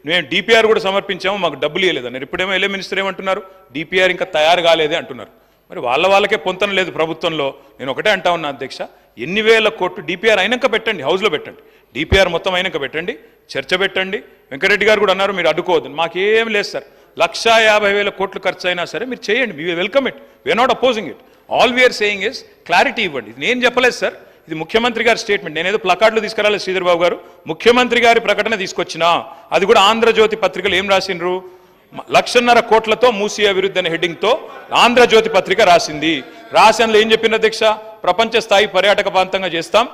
మేము డిపిఆర్ కూడా సమర్పించాము, మాకు డబ్బులు ఇవ్వలేదన్నారు. ఇప్పుడేమో ఎల్ఏ మినిస్టర్ ఏమంటున్నారు, డిపిఆర్ ఇంకా తయారు కాలేదే అంటున్నారు. మరి వాళ్ళకే పొంతన లేదు ప్రభుత్వంలో. నేను ఒకటే అంటా ఉన్నా అధ్యక్ష, ఎన్ని వేల కోట్లు డిపిఆర్ అయినాక పెట్టండి, హౌస్లో పెట్టండి, డిపిఆర్ మొత్తం అయినాక పెట్టండి, చర్చ పెట్టండి. వెంకరెడ్డి గారు కూడా అన్నారు మీరు అడ్డుకోవద్దు, మాకేం లేదు సార్, 1,50,000 కోట్లు ఖర్చు అయినా సరే మీరు చేయండి, we welcome it, we are not opposing it. All we are saying is clarity ఇవ్వండి. ఇది నేను చెప్పలేదు సార్, ఇది ముఖ్యమంత్రి గారి స్టేట్మెంట్. నేనేదో ప్లకార్డులు తీసుకురాలేదు శ్రీధర్ బాబు గారు, ముఖ్యమంత్రి గారి ప్రకటన తీసుకొచ్చినా. అది కూడా ఆంధ్రజ్యోతి పత్రికలు ఏం రాసిండ్రు, 1,50,000 కోట్లతో మూసీ అభివృద్ధి అనే హెడ్డింగ్తో ఆంధ్రజ్యోతి పత్రిక రాసింది. రాసినలో ఏం చెప్పిన అధ్యక్ష, ప్రపంచ స్థాయి పర్యాటక ప్రాంతంగా చేస్తాం,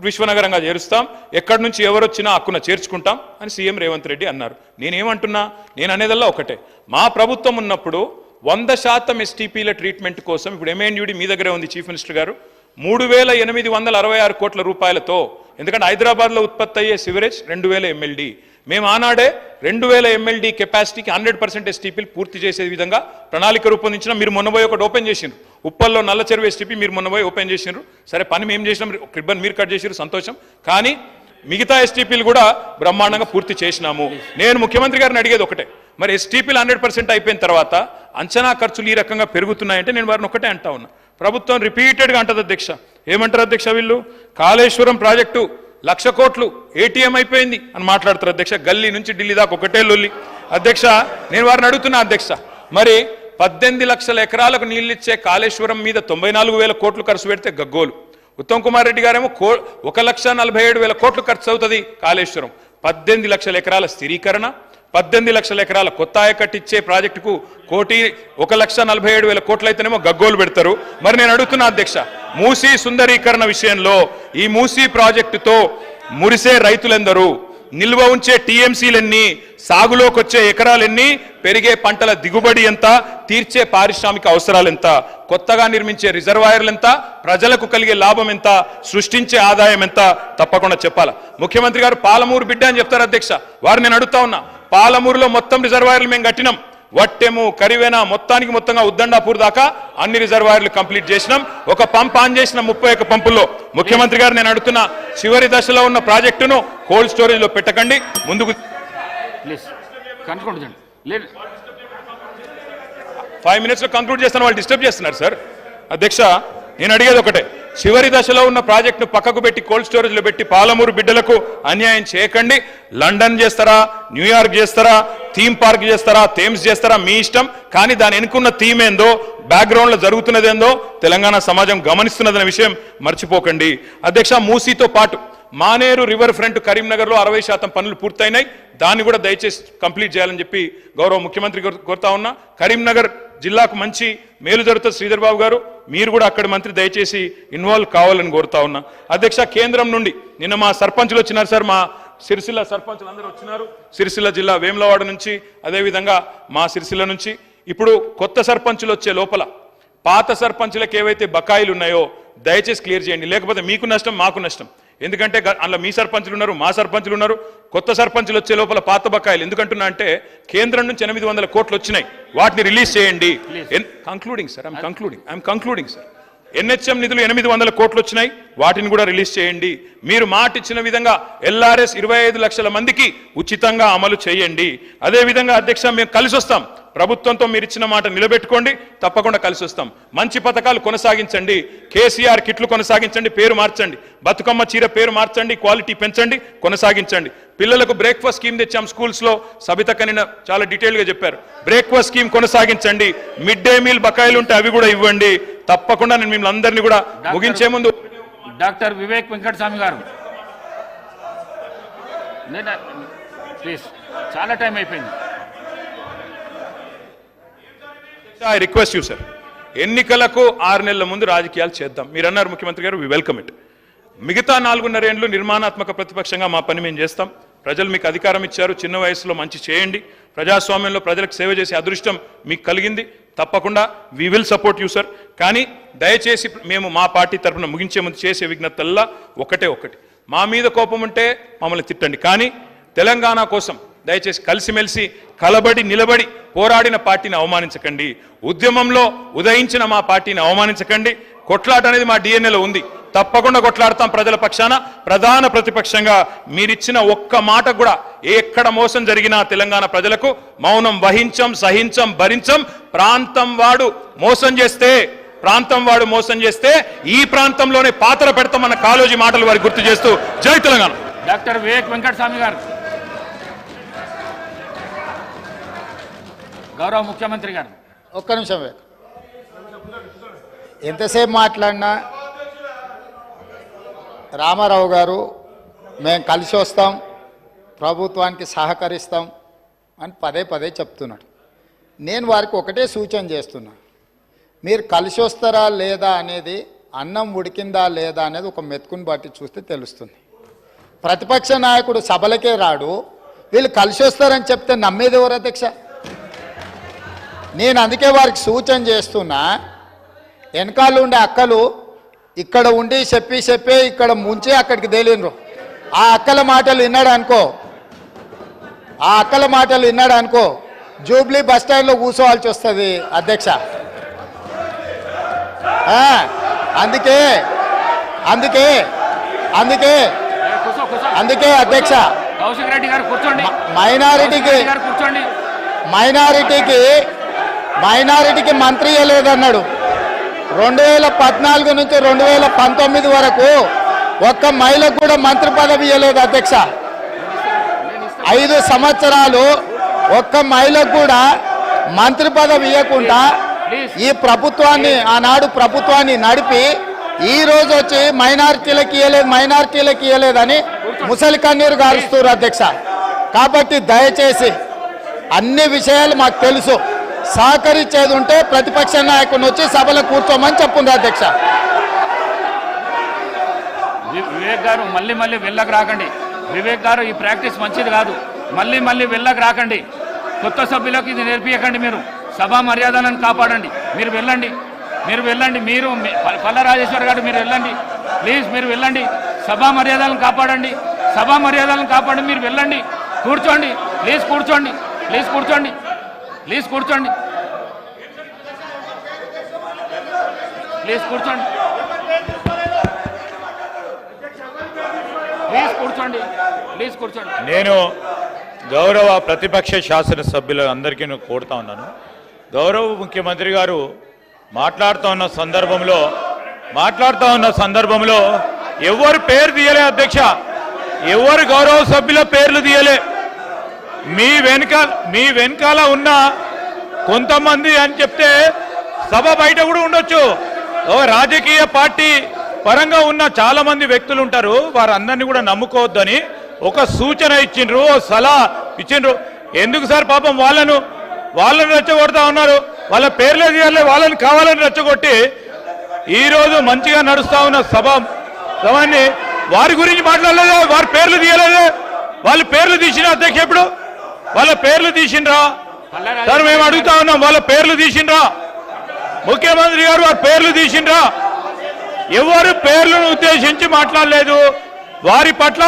విశ్వనగరంగా చేరుస్తాం, ఎక్కడి నుంచి ఎవరొచ్చినా హక్కున చేర్చుకుంటాం అని సీఎం రేవంత్ రెడ్డి అన్నారు. నేనేమంటున్నా, నేను అనేదల్లా ఒకటే, మా ప్రభుత్వం ఉన్నప్పుడు 100% ఎస్టీపీల ట్రీట్మెంట్ కోసం, ఇప్పుడు ఎంఎన్యూడి మీ దగ్గరే ఉంది చీఫ్ మినిస్టర్ గారు, 3,866 కోట్ల రూపాయలతో, ఎందుకంటే హైదరాబాద్లో ఉత్పత్తి అయ్యే సివరేజ్ 2,000 MLD, మేము ఆనాడే 2,000 MLD కెపాసిటీకి 100% ఎస్టీపీలు పూర్తి చేసే విధంగా ప్రణాళిక రూపొందించిన. మీరు మొన్నపోయి ఒకటి ఓపెన్ చేసిండ్రు, ఉప్పల్లో నల్ల చెరువు ఎస్టీపీ మీరు మొన్నపోయి ఓపెన్ చేసిండ్రు. సరే పని మేము చేసినాం, రిబ్బన్ మీరు కట్ చేసిరు, సంతోషం. కానీ మిగతా ఎస్టీపీలు కూడా బ్రహ్మాండంగా పూర్తి చేసినాము. నేను ముఖ్యమంత్రి గారిని అడిగేది ఒకటే, మరి ఎస్టీపీలు 100% అయిపోయిన తర్వాత అంచనా ఖర్చులు ఈ రకంగా పెరుగుతున్నాయంటే నేను వారిని ఒకటే అంటా ఉన్నా, ప్రభుత్వం రిపీటెడ్గా అంటది అధ్యక్ష. ఏమంటారు అధ్యక్ష వీళ్ళు, కాళేశ్వరం ప్రాజెక్టు 1,00,000 కోట్లు ఏటీఎం అయిపోయింది అని మాట్లాడతారు అధ్యక్ష. గల్లీ నుంచి ఢిల్లీ దాకా ఒకటే లొల్లి అధ్యక్ష. నేను వారిని అడుగుతున్నా అధ్యక్ష, మరి 18 లక్షల ఎకరాలకు నీళ్ళిచ్చే కాళేశ్వరం మీద 94,000 కోట్లు ఖర్చు పెడితే గగ్గోలు. ఉత్తమ్ కుమార్ రెడ్డి గారేమో 1,47,000 కోట్లు ఖర్చు అవుతుంది కాళేశ్వరం. 18 లక్షల ఎకరాల స్థిరీకరణ, 18 లక్షల ఎకరాల కొత్త ఆయకట్టిచ్చే ప్రాజెక్టుకు 1,47,000 కోట్లు అయితేనేమో గగ్గోలు పెడతారు. మరి నేను అడుగుతున్నా అధ్యక్ష, మూసీ సుందరీకరణ విషయంలో ఈ మూసీ ప్రాజెక్టుతో మురిసే రైతులెందరూ, నిల్వ ఉంచే టీఎంసీలెన్ని, సాగులోకి వచ్చే ఎకరాలెన్ని, పెరిగే పంటల దిగుబడి ఎంత, తీర్చే పారిశ్రామిక అవసరాలు ఎంత, కొత్తగా నిర్మించే రిజర్వాయర్లు ఎంత, ప్రజలకు కలిగే లాభం ఎంత, సృష్టించే ఆదాయం ఎంత, తప్పకుండా చెప్పాలా. ముఖ్యమంత్రి గారు పాలమూరు బిడ్డ అని చెప్తారు అధ్యక్ష. వారు నేను అడుగుతా ఉన్నా, పాలమూరులో మొత్తం రిజర్వాయర్లు మేము కట్టినాం, వట్టెము కరివేనా మొత్తంగా ఉద్దండాపూర్ దాకా అన్ని రిజర్వాయర్లు కంప్లీట్ చేసినాం. ఒక పంప్ ఆన్ చేసిన 31 పంపుల్లో. ముఖ్యమంత్రి గారు నేను అడుగుతున్నా, చివరి దశలో ఉన్న ప్రాజెక్టును కోల్డ్ స్టోరేజ్ లో పెట్టకండి, ముందుకు 5 minutes లో కంక్లూడ్ చేస్తాను, వాళ్ళు డిస్టర్బ్ చేస్తున్నారు సార్. అధ్యక్ష నేను అడిగేది ఒకటే, చివరి దశలో ఉన్న ప్రాజెక్టును పక్కకు పెట్టి కోల్డ్ స్టోరేజ్ లో పెట్టి పాలమూరు బిడ్డలకు అన్యాయం చేయకండి. లండన్ చేస్తారా, న్యూయార్క్ చేస్తారా, థీమ్ పార్క్ చేస్తారా, థేమ్స్ చేస్తారా, మీ ఇష్టం. కానీ దాని వెనుకున్న థీమ్ ఏందో, బ్యాక్గ్రౌండ్ లో జరుగుతున్నదేందో తెలంగాణ సమాజం గమనిస్తున్నదనే విషయం మర్చిపోకండి. అధ్యక్ష మూసీతో పాటు మానేరు రివర్ ఫ్రంట్ కరీంనగర్లో 60% పనులు పూర్తయినాయి, దాన్ని కూడా దయచేసి కంప్లీట్ చేయాలని చెప్పి గౌరవ ముఖ్యమంత్రి కోరుతా ఉన్నా. కరీంనగర్ జిల్లాకు మంచి మేలు జరుగుతుంది శ్రీధర్ బాబు గారు, మీరు కూడా అక్కడ మంత్రి దయచేసి ఇన్వాల్వ్ కావాలని కోరుతా ఉన్నా. అధ్యక్ష కేంద్రం నుండి నిన్న మా సర్పంచులు వచ్చినారు సార్, మా సిరిసిల్ల సర్పంచులు అందరూ వచ్చినారు, సిరిసిల్ల జిల్లా వేములవాడ నుంచి, అదేవిధంగా మా సిరిసిల్ల నుంచి. ఇప్పుడు కొత్త సర్పంచులు వచ్చే లోపల పాత సర్పంచులకు ఏవైతే బకాయిలు ఉన్నాయో దయచేసి క్లియర్ చేయండి, లేకపోతే మీకు నష్టం మాకు నష్టం. ఎందుకంటే అందులో మీ సర్పంచులు ఉన్నారు, మా సర్పంచులు ఉన్నారు. కొత్త సర్పంచులు వచ్చే లోపల పాత బకాయిలు ఎందుకంటున్నా అంటే, కేంద్రం నుంచి 800 కోట్లు వచ్చినాయి, వాటిని రిలీజ్ చేయండి. Concluding sir, I'm concluding sir. NHM నిధులు 800 కోట్లు వచ్చినాయి, వాటిని కూడా రిలీజ్ చేయండి. మీరు మాట ఇచ్చిన విధంగా ఎల్ఆర్ఎస్ 25 లక్షల మందికి ఉచితంగా అమలు చేయండి. అదేవిధంగా అధ్యక్ష మేము కలిసి వస్తాం, ప్రభుత్వంతో మీరు ఇచ్చిన మాట నిలబెట్టుకోండి, తప్పకుండా కలిసి వస్తాం. మంచి పథకాలు కొనసాగించండి, కేసీఆర్ కిట్లు కొనసాగించండి, పేరు మార్చండి, బతుకమ్మ చీర పేరు మార్చండి, క్వాలిటీ పెంచండి, కొనసాగించండి. పిల్లలకు బ్రేక్ఫాస్ట్ స్కీమ్ తెచ్చాం స్కూల్స్లో, సబిత కనిన చాలా డీటెయిల్గా చెప్పారు. బ్రేక్ఫాస్ట్ స్కీమ్ కొనసాగించండి, మిడ్ డే మీల్ బకాయిలు ఉంటే అవి కూడా ఇవ్వండి. తప్పకుండా నేను మిమ్మల్ని అందరినీ కూడా ముగించే ముందు డాక్టర్ వివేక్ వెంకటస్వామి గారు ప్లీజ్, చాలా టైం అయిపోయింది. ఐ రిక్వెస్ట్ యూ సార్, ఎన్నికలకు 6 నెలల ముందు రాజకీయాలు చేద్దాం. మీరు అన్నారు ముఖ్యమంత్రి గారు, వి వెల్కమ్ ఇట్. మిగతా 4.5 ఏళ్ళు నిర్మాణాత్మక ప్రతిపక్షంగా మా పని మేము చేస్తాం. ప్రజలు మీకు అధికారం ఇచ్చారు, చిన్న వయసులో మంచి చేయండి, ప్రజాస్వామ్యంలో ప్రజలకు సేవ చేసే అదృష్టం మీకు కలిగింది, తప్పకుండా we will support you sir. కానీ దయచేసి మేము మా పార్టీ తరఫున ముగించే ముందు చేసే విజ్ఞతల్లా ఒకటి, మా మీద కోపం ఉంటే మమ్మల్ని తిట్టండి, కానీ తెలంగాణ కోసం దయచేసి కలిసిమెలిసి కలబడి నిలబడి పోరాడిన పార్టీని అవమానించకండి, ఉద్యమంలో ఉదయించిన మా పార్టీని అవమానించకండి. కొట్లాట అనేది మా డిఎన్ఏలో ఉంది. తప్పకుండా కొట్లాడతాం ప్రజల పక్షాన. ప్రధాన ప్రతిపక్షంగా మీరిచ్చిన ఒక్క మాట కూడా ఎక్కడ మోసం జరిగినా తెలంగాణ ప్రజలకు మౌనం వహించం, సహించం, భరించం. ప్రాంతం వాడు మోసం చేస్తే ఈ ప్రాంతంలోనే పాత్ర పెడతామన్న కాళోజీ మాటలు వారికి గుర్తు చేస్తూ జై తెలంగాణ. డాక్టర్ వివేక్ వెంకటస్వామి గారు. గౌరవ ముఖ్యమంత్రి గారు. ఒక్క నిమిషం. ఎంతసేపు మాట్లాడినా రామారావు గారు మేము కలిసి వస్తాం, ప్రభుత్వానికి సహకరిస్తాం అని పదే పదే చెప్తున్నాడు. నేను వారికి ఒకటే సూచన చేస్తున్నా, మీరు కలిసి వస్తారా లేదా అనేది, అన్నం ఉడికిందా లేదా అనేది ఒక మెతుకుని బట్టి చూస్తే తెలుస్తుంది. ప్రతిపక్ష నాయకుడు సభలకే రాడు, వీళ్ళు కలిసి వస్తారని చెప్తే నమ్మేది ఎవరు అధ్యక్ష? నేను అందుకే వారికి సూచన చేస్తున్నా, వెనకాల ఉండే అక్కలు ఇక్కడ ఉండి చెప్పి ఇక్కడ ముంచి అక్కడికి తేలినరు. ఆ అక్కల మాటలు విన్నాడు అనుకో జూబ్లీ బస్ స్టాండ్లో కూర్చోవాల్సి వస్తుంది అధ్యక్ష. అందుకే అధ్యక్ష, కౌశిక్ రెడ్డి గారు కూర్చోండి. మైనారిటీకి మంత్రి ఇవ్వలేదన్నాడు. 2014 నుంచి 2019 వరకు ఒక్క మహిళకు కూడా మంత్రి పదవి ఇవ్వలేదు అధ్యక్ష. 5 సంవత్సరాలు ఒక్క మహిళకు కూడా మంత్రి పదవి ఇవ్వకుండా ఈ ప్రభుత్వాన్ని, ఆనాడు ప్రభుత్వాన్ని నడిపి ఈ రోజు వచ్చి మైనారిటీలకు ఇవ్వలేదని ముసలి కన్నీరు గారుస్తారు అధ్యక్ష. కాబట్టి దయచేసి అన్ని విషయాలు మాకు తెలుసు, సహకరించేది ఉంటే ప్రతిపక్ష నాయకుని వచ్చి సభలో కూర్చోమని చెప్పుండ్రు అధ్యక్ష. వివేక్ గారు మళ్ళీ వెళ్ళకు రాకండి. వివేక్ గారు ఈ ప్రాక్టీస్ మంచిది కాదు. మళ్ళీ వెళ్ళకు రాకండి. కొత్త సభ్యులకు ఇది నేర్పించకండి. మీరు సభా మర్యాదలను కాపాడండి. మీరు వెళ్ళండి. మీరు పల్లా రాజేశ్వర్ గారు మీరు వెళ్ళండి ప్లీజ్. మీరు వెళ్ళండి. సభా మర్యాదలను కాపాడండి. మీరు వెళ్ళండి. కూర్చోండి ప్లీజ్. కూర్చోండి. నేను గౌరవ ప్రతిపక్ష శాసనసభ్యులు అందరికీ కోరుతా ఉన్నాను. గౌరవ ముఖ్యమంత్రి గారు మాట్లాడుతూ ఉన్న సందర్భంలో ఎవరు పేరు తీయలే అధ్యక్ష, ఎవరు గౌరవ సభ్యుల పేర్లు తీయలే. మీ వెనకాల ఉన్న కొంతమంది అని చెప్తే సభ బయట కూడా ఉండొచ్చు. రాజకీయ పార్టీ పరంగా ఉన్న చాలా మంది వ్యక్తులు ఉంటారు, వారందరినీ కూడా నమ్ముకోవద్దని ఒక సూచన ఇచ్చిండ్రు, సలహా ఇచ్చిండ్రు. ఎందుకు సార్ పాపం వాళ్ళను రెచ్చగొడతా ఉన్నారు. వాళ్ళ పేర్లే తీయాలి, వాళ్ళని కావాలని రెచ్చగొట్టి ఈరోజు మంచిగా నడుస్తా ఉన్న సభని వారి గురించి మాట్లాడలేదు, వారి పేర్లు తీయలేదు. వాళ్ళ పేర్లు తీసిన అధ్యక్ష, ఎప్పుడు వాళ్ళ పేర్లు తీసిండ్రా సార్? మేము అడుగుతా ఉన్నాం, వాళ్ళ పేర్లు తీసిండ్రా? ముఖ్యమంత్రి గారు వారి పేర్లు తీసిండ్రా? ఎవరు పేర్లను ఉద్దేశించి మాట్లాడలేదు. వారి పట్ల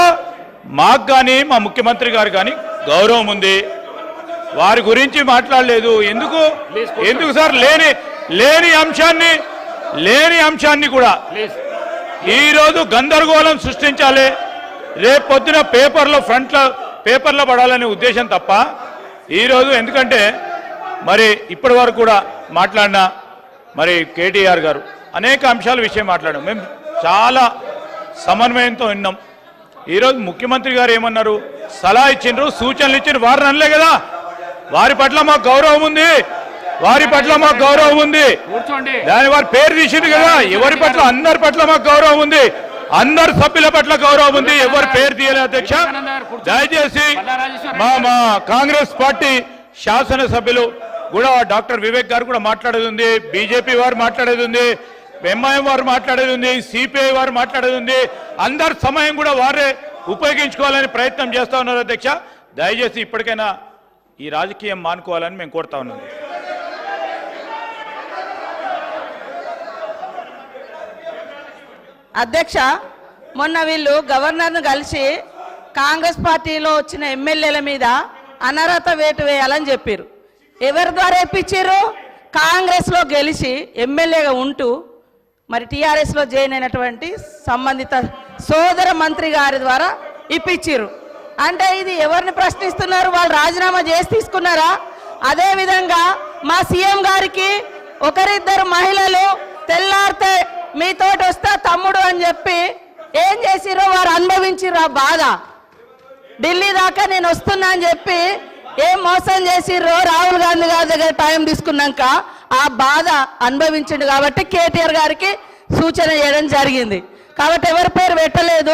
మాకు కానీ మా ముఖ్యమంత్రి గారు కానీ గౌరవం ఉంది, వారి గురించి మాట్లాడలేదు. ఎందుకు సార్? లేని అంశాన్ని కూడా ఈరోజు గందరగోళం సృష్టించాలి, రేపు పొద్దున పేపర్లో పడాలనే ఉద్దేశం తప్ప ఈరోజు ఎందుకంటే మరి ఇప్పటి వరకు కూడా మాట్లాడిన మరి కేటీఆర్ గారు అనేక అంశాల విషయం మాట్లాడాం. మేము చాలా సమన్వయంతో విన్నాం. ఈరోజు ముఖ్యమంత్రి గారు ఏమన్నారు? సలహా ఇచ్చిండ్రు, సూచనలు ఇచ్చిండ్రు. వారిని అనలే కదా, వారి పట్ల మాకు గౌరవం ఉంది. దాని వారి పేరు తీసింది కదా. ఎవరి పట్ల? అందరి పట్ల మాకు గౌరవం ఉంది, అందరు సభ్యుల పట్ల గౌరవం ఉంది. ఎవరు పేరు తీయలేదు అధ్యక్ష. దయచేసి మా కాంగ్రెస్ పార్టీ శాసనసభ్యులు కూడా డాక్టర్ వివేక్ గారు కూడా మాట్లాడేది ఉంది, బీజేపీ వారు మాట్లాడేది ఉంది, ఎంఐఎం వారు మాట్లాడేది ఉంది, సిపిఐ వారు మాట్లాడేది ఉంది. అందరి సమయం కూడా వారే ఉపయోగించుకోవాలని ప్రయత్నం చేస్తా ఉన్నారు అధ్యక్ష. దయచేసి ఇప్పటికైనా ఈ రాజకీయం మానుకోవాలని మేము కోరుతా ఉన్నాం. అధ్యక్ష, మొన్న వీళ్ళు గవర్నర్ను కలిసి కాంగ్రెస్ పార్టీలో వచ్చిన ఎమ్మెల్యేల మీద అనర్హత వేటు వేయాలని చెప్పారు. ఎవరి ద్వారా ఇప్పించారు? కాంగ్రెస్లో గెలిచి ఎమ్మెల్యేగా ఉంటూ మరి టీఆర్ఎస్లో జాయిన్ అయినటువంటి సంబంధిత సోదర మంత్రి గారి ద్వారా ఇప్పించారు. అంటే ఇది ఎవరిని ప్రశ్నిస్తున్నారు? వాళ్ళు రాజీనామా చేసి తీసుకున్నారా? అదేవిధంగా మా సీఎం గారికి ఒకరిద్దరు మహిళలు తెల్లారితే మీతోటి వస్తా తమ్ముడు అని చెప్పి ఏం చేసిరో వారు అనుభవించిర్రు ఆ బాధ. ఢిల్లీ దాకా నేను వస్తున్నా అని చెప్పి ఏం మోసం చేసిర్రో రాహుల్ గాంధీ గారి దగ్గర టైం తీసుకున్నాక ఆ బాధ అనుభవించిండు. కాబట్టి కేటీఆర్ గారికి సూచన చేయడం జరిగింది. కాబట్టి ఎవరి పేరు పెట్టలేదు.